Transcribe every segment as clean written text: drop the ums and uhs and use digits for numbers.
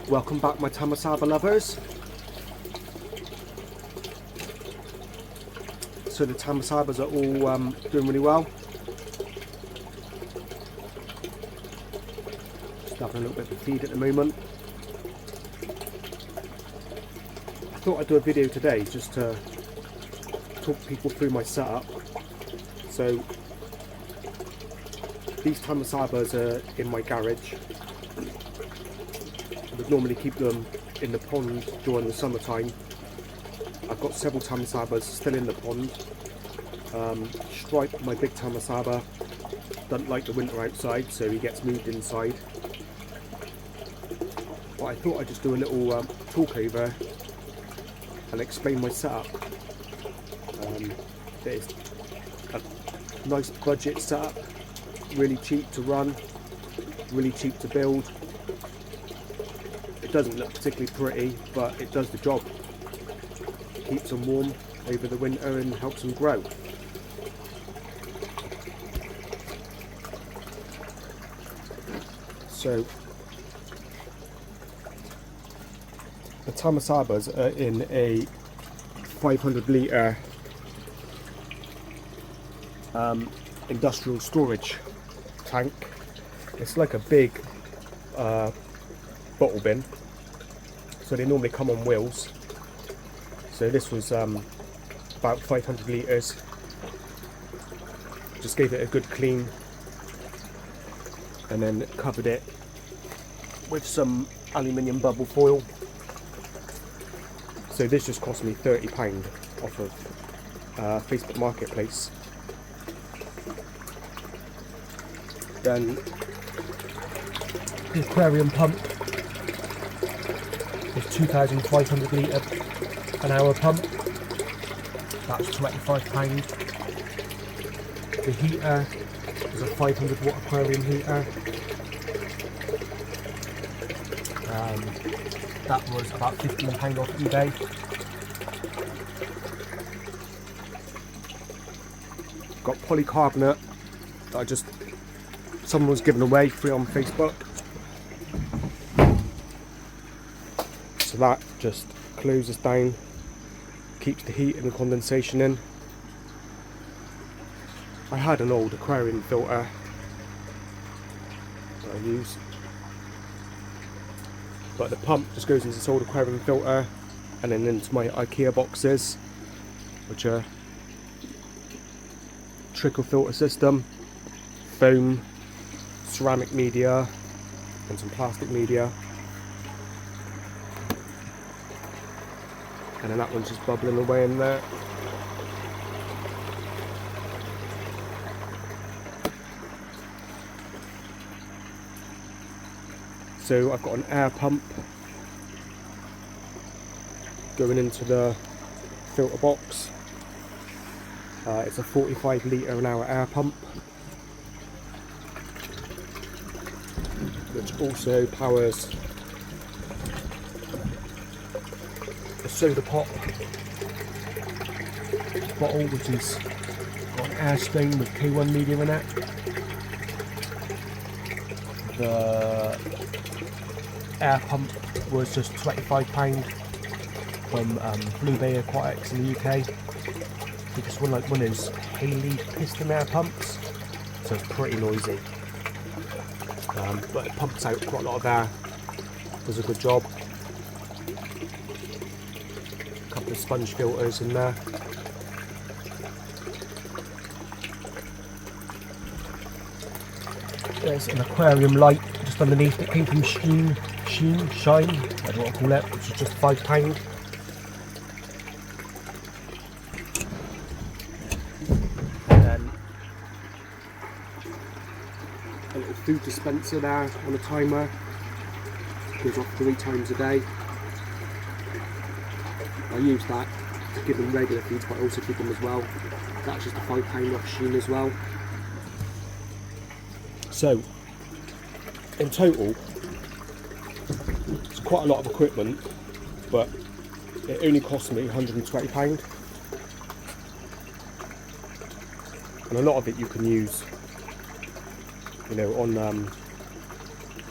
Welcome back, my Tamasaba lovers. So the Tamasabas are all doing really well. Just having a little bit of a feed at the moment. I thought I'd do a video today just to talk people through my setup. So these Tamasabas are in my garage. I would normally keep them in the pond during the summertime. I've got several Tamasabas still in the pond. Stripe, my big Tamasaba, doesn't like the winter outside, so he gets moved inside. But I thought I'd just do a little talk over and explain my setup. It's a nice budget setup, really cheap to run, really cheap to build. It doesn't look particularly pretty, but it does the job. Keeps them warm over the winter and helps them grow. So the Tamasabas are in a 500 litre industrial storage tank. It's like a big bottle bin, so they normally come on wheels. So this was about 500 litres. Just gave it a good clean and then covered it with some aluminium bubble foil. So this just cost me £30 off of Facebook Marketplace. Then the aquarium pump is 2,500 litre an hour pump. That's £25. The heater is a 500 watt aquarium heater. That was about £15 off eBay. Got polycarbonate that someone was giving away free on Facebook. So that just closes down, keeps the heat and the condensation in. I had an old aquarium filter that I use, but the pump just goes into this old aquarium filter and then into my Ikea boxes, which are trickle filter system, foam, ceramic media and some plastic media. And then that one's just bubbling away in there. So I've got an air pump going into the filter box. It's a 45 litre an hour air pump, which also powers a soda pop bottle, which has got an air stone with K1 media in it. The air pump was just £25 from Blue Bay Aquatics in the UK. It's one of those Haley piston air pumps, so it's pretty noisy. But it pumps out quite a lot of air, does a good job. A couple of sponge filters in there. There's an aquarium light just underneath that came from Shine, I don't know what to call it, which is just £5. And then a little food dispenser there on a timer, goes off 3 times a day. I use that to give them regular feeds, but I also feed them as well. That's just a £5 off Shine as well. So in total, it's quite a lot of equipment, but it only cost me £120, and a lot of it you can use, you know, on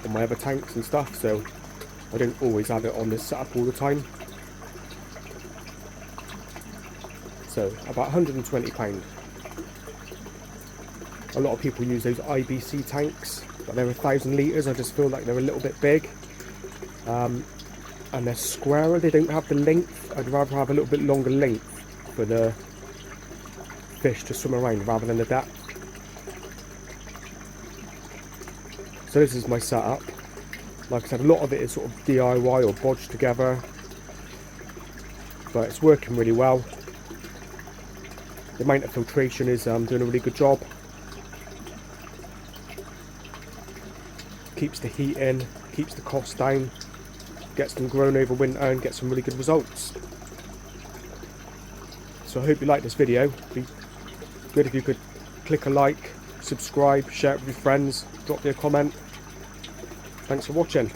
my other tanks and stuff. So I don't always have it on this setup all the time. So about £120. A lot of people use those IBC tanks, but they're 1,000 litres. I just feel like they're a little bit big. And they're squarer, they don't have the length. I'd rather have a little bit longer length for the fish to swim around rather than the depth. So this is my setup. Like I said, a lot of it is sort of DIY or bodged together, but it's working really well. The amount of filtration is doing a really good job. Keeps the heat in, keeps the cost down, gets them grown over winter and gets some really good results. So I hope you like this video. It'd be good if you could click a like, subscribe, share it with your friends, drop me a comment. Thanks for watching.